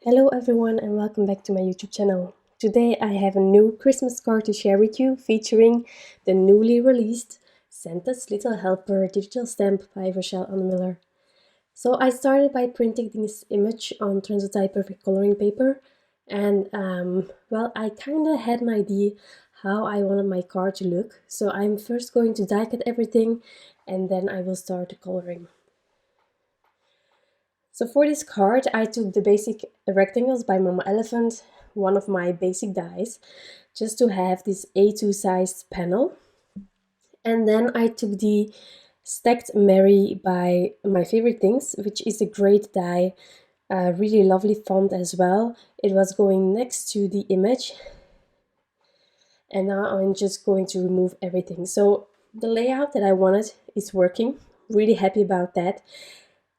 Hello everyone and welcome back to my YouTube channel. Today I have a new Christmas card to share with you featuring the newly released Santa's Little Helper digital stamp by Rachelle Anne Miller. So I started by printing this image on Transotype perfect coloring paper and well, I kind of had an idea how I wanted my card to look. So I'm first going to die cut everything and then I will start the coloring. So for this card, I took the basic rectangles by Mama Elephant, one of my basic dies, just to have this A2 sized panel. And then I took the Stacked Mary by My Favorite Things, which is a great die, a really lovely font as well. It was going next to the image. And now I'm just going to remove everything. So the layout that I wanted is working. Really happy about that.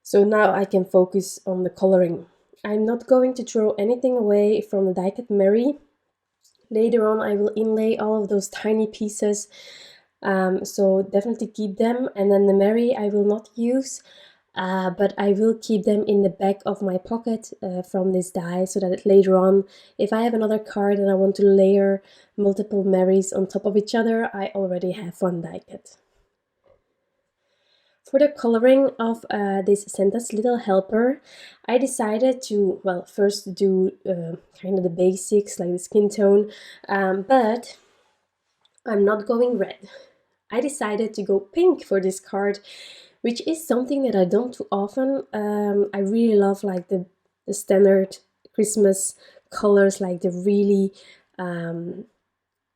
So now I can focus on the coloring. I'm not going to throw anything away from the die cut Mary. Later on I will inlay all of those tiny pieces, so definitely keep them. And then the Mary I will not use, but I will keep them in the back of my pocket from this die, so that later on, if I have another card and I want to layer multiple Marys on top of each other, I already have one die cut. For the coloring of this Santa's Little Helper, I decided to, well, first do kind of the basics like the skin tone, but I'm not going red. I decided to go pink for this card, which is something that I don't do often. I really love like the standard Christmas colors, like the really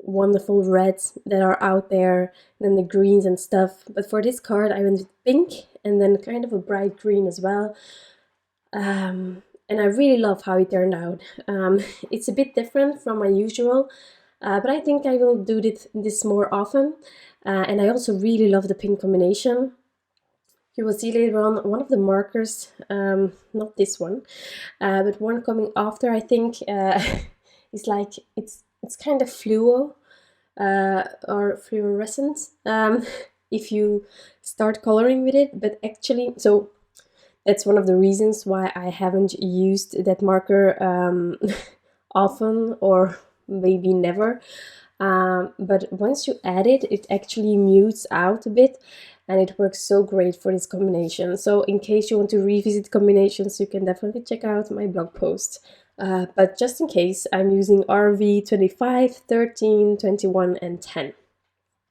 wonderful reds that are out there, and then the greens and stuff. But for this card I went with pink and then kind of a bright green as well. And I really love how it turned out. It's a bit different from my usual, but I think I will do this more often. And I also really love the pink combination. You will see later on one of the markers, not this one, but one coming after, I think, is like it's kind of fluo or fluorescent if you start coloring with it. But actually, so that's one of the reasons why I haven't used that marker often, or maybe never. But once you add it, it actually mutes out a bit, and it works so great for this combination. So in case you want to revisit combinations, you can definitely check out my blog post. But just in case, I'm using RV 25, 13, 21 and 10.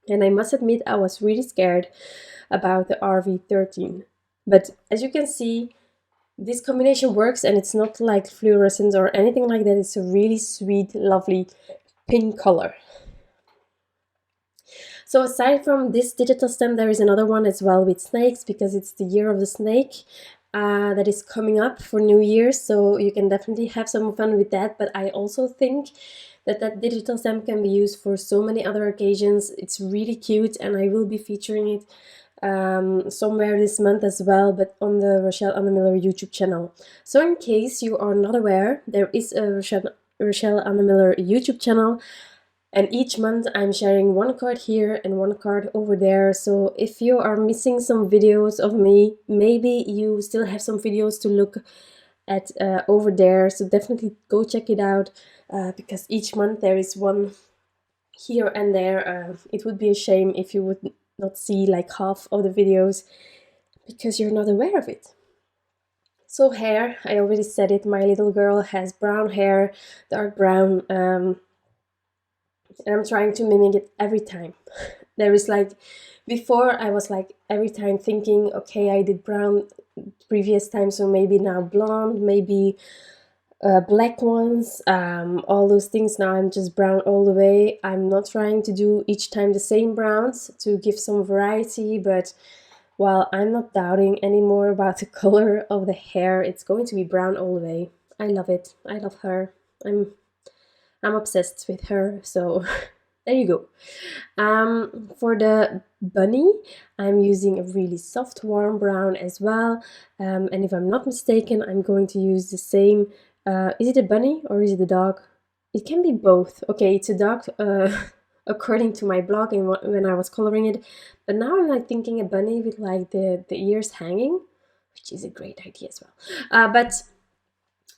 And I must admit I was really scared about the RV 13. But as you can see, this combination works, and it's not like fluorescent or anything like that. It's a really sweet, lovely pink color. So aside from this digital stamp, there is another one as well with snakes, because it's the year of the snake. That is coming up for New Year's, so you can definitely have some fun with that. But I also think that digital stamp can be used for so many other occasions. It's really cute, and I will be featuring it somewhere this month as well, but on the Rachelle Anne Miller YouTube channel. So in case you are not aware, there is a Rachelle Anne Miller YouTube channel. And each month I'm sharing one card here and one card over there. So if you are missing some videos of me, maybe you still have some videos to look at over there. So definitely go check it out, because each month there is one here and there. It would be a shame if you would not see like half of the videos because you're not aware of it. So hair, I already said it, my little girl has brown hair, dark brown, and I'm trying to mimic it every time. There is like, before I was like every time thinking, okay, I did brown previous time, so maybe now blonde, maybe black ones, all those things. Now I'm just brown all the way. I'm not trying to do each time the same browns to give some variety, but while I'm not doubting anymore about the color of the hair, it's going to be brown all the way. I love it. I love her. I'm obsessed with her, so there you go. For the bunny, I'm using a really soft warm brown as well, and if I'm not mistaken, I'm going to use the same, is it a bunny or is it a dog? It can be both. Okay, it's a dog, according to my blog and when I was coloring it, but now I'm like thinking a bunny with like the ears hanging, which is a great idea as well. But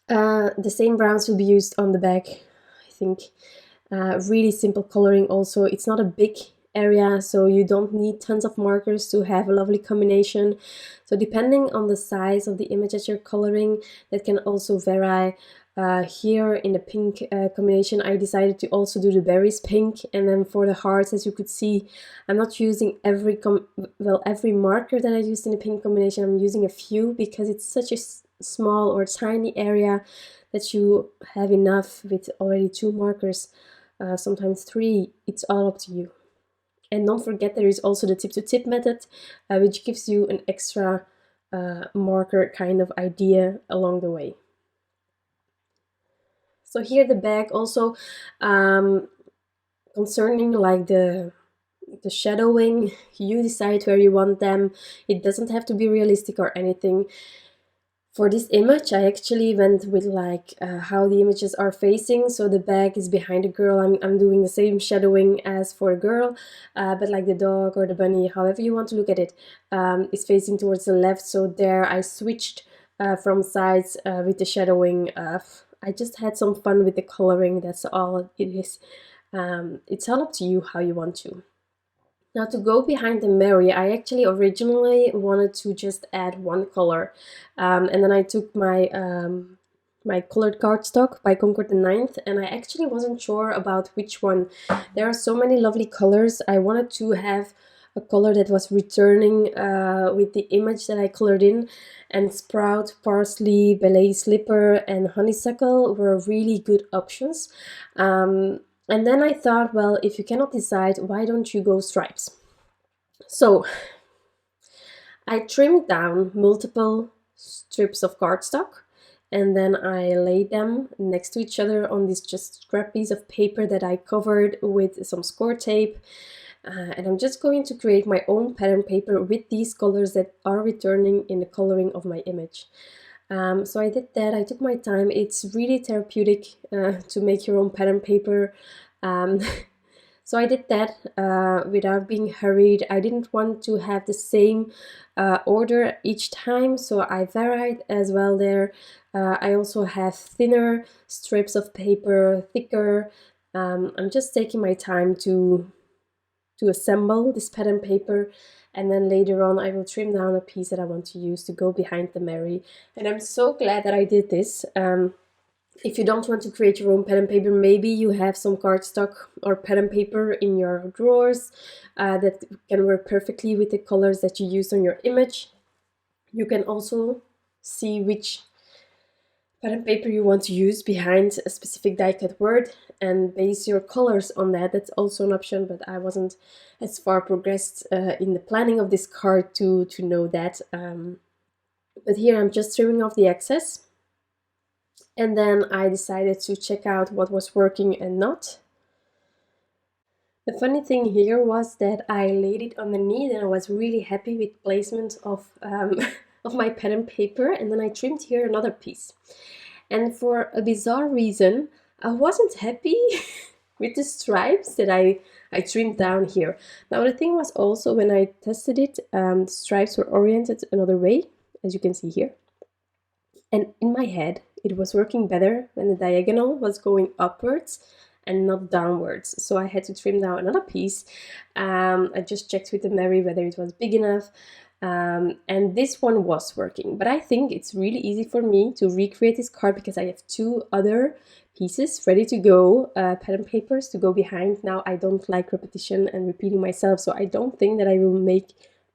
The same browns will be used on the back, I think. Really simple coloring also. It's not a big area, so you don't need tons of markers to have a lovely combination. So depending on the size of the image that you're coloring, that can also vary. Here in the pink combination, I decided to also do the berries pink, and then for the hearts, as you could see, I'm not using every marker that I used in the pink combination. I'm using a few because it's such a small or tiny area that you have enough with already 2 markers, sometimes 3. It's all up to you. And don't forget, there is also the tip-to-tip method, which gives you an extra marker kind of idea along the way. So here the bag also, concerning like the shadowing, you decide where you want them. It doesn't have to be realistic or anything. For this image, I actually went with like how the images are facing. So the bag is behind the girl. I'm doing the same shadowing as for a girl, but like the dog or the bunny, however you want to look at it, is facing towards the left. So there I switched from sides with the shadowing. I just had some fun with the coloring. That's all it is. It's all up to you how you want to. Now to go behind the Mary, I actually originally wanted to just add one color, and then I took my my colored cardstock by Concord the 9th, and I actually wasn't sure about which one. There are so many lovely colors. I wanted to have a color that was returning with the image that I colored in, and Sprout, Parsley, Ballet Slipper, and Honeysuckle were really good options. And then I thought, well, if you cannot decide, why don't you go stripes? So I trimmed down multiple strips of cardstock, and then I laid them next to each other on this just scrap piece of paper that I covered with some score tape. And I'm just going to create my own pattern paper with these colors that are returning in the coloring of my image. So I did that. I took my time. It's really therapeutic to make your own pattern paper. So I did that without being hurried. I didn't want to have the same order each time, so I varied as well there. I also have thinner strips of paper, thicker. I'm just taking my time to assemble this pattern paper, and then later on I will trim down a piece that I want to use to go behind the Mary. And I'm so glad that I did this. If you don't want to create your own pattern paper, maybe you have some cardstock or pattern paper in your drawers that can work perfectly with the colors that you use on your image. You can also see which pattern paper you want to use behind a specific die cut word and base your colors on that. That's also an option, but I wasn't as far progressed in the planning of this card to know that. But here I'm just trimming off the excess, and then I decided to check out what was working and not. The funny thing here was that I laid it underneath, and I was really happy with placement of of my pattern paper, and then I trimmed here another piece. And for a bizarre reason, I wasn't happy with the stripes that I trimmed down here. Now the thing was also, when I tested it, the stripes were oriented another way, as you can see here. And in my head, it was working better when the diagonal was going upwards and not downwards. So I had to trim down another piece. I just checked with the Mary whether it was big enough. And this one was working, but I think it's really easy for me to recreate this card because I have 2 other pieces ready to go, pattern papers to go behind. Now I don't like repetition and repeating myself, so I don't think that I will make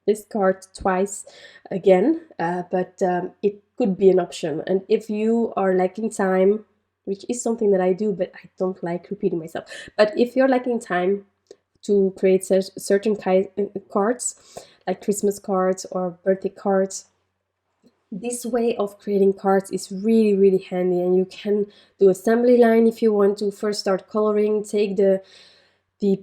this card twice again, but it could be an option. And if you are lacking time, which is something that I do, but I don't like repeating myself, but if you're lacking time to create certain cards, like Christmas cards or birthday cards, this way of creating cards is really, really handy. And you can do assembly line if you want to first start coloring, take the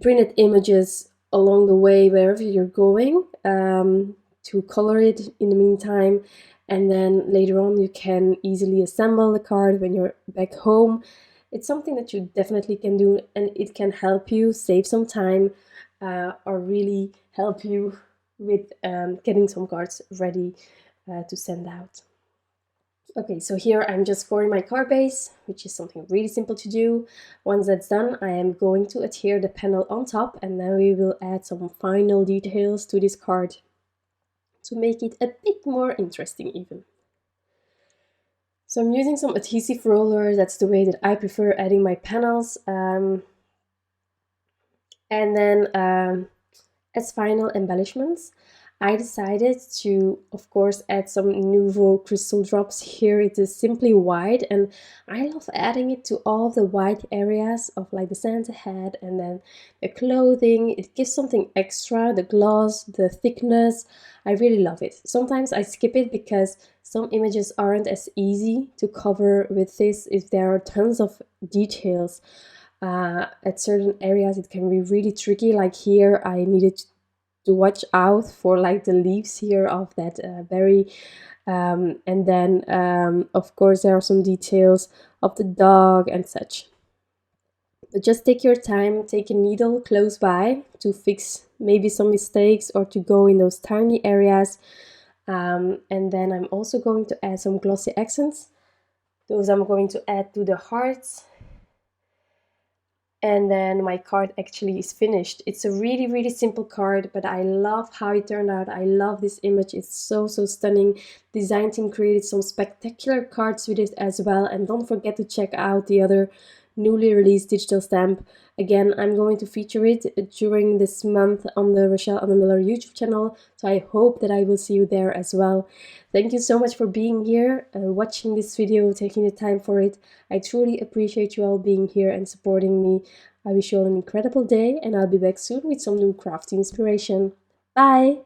printed images along the way wherever you're going, to color it in the meantime, and then later on you can easily assemble the card when you're back home. It's something that you definitely can do, and it can help you save some time, or really help you with getting some cards ready to send out. Okay, so here I'm just scoring my card base, which is something really simple to do. Once that's done, I am going to adhere the panel on top, and then we will add some final details to this card to make it a bit more interesting even. So I'm using some adhesive roller, that's the way that I prefer adding my panels. And then as final embellishments, I decided to, of course, add some NUVO crystal drops. Here it is simply white, and I love adding it to all of the white areas of like the Santa hat and then the clothing. It gives something extra, the gloss, the thickness. I really love it. Sometimes I skip it because some images aren't as easy to cover with this if there are tons of details. At certain areas it can be really tricky, like here I needed to watch out for like the leaves here of that berry, and then of course there are some details of the dog and such. But just take your time, take a needle close by to fix maybe some mistakes or to go in those tiny areas. And then I'm also going to add some glossy accents. Those I'm going to add to the hearts. And then my card actually is finished. It's a really simple card, but I love how it turned out. I love this image. It's so stunning. Design team created some spectacular cards with it as well. And don't forget to check out the other newly released digital stamp. Again, I'm going to feature it during this month on the Rachelle Anne Miller YouTube channel, so I hope that I will see you there as well. Thank you so much for being here, watching this video, taking the time for it. I truly appreciate you all being here and supporting me. I wish you all an incredible day, and I'll be back soon with some new crafty inspiration. Bye!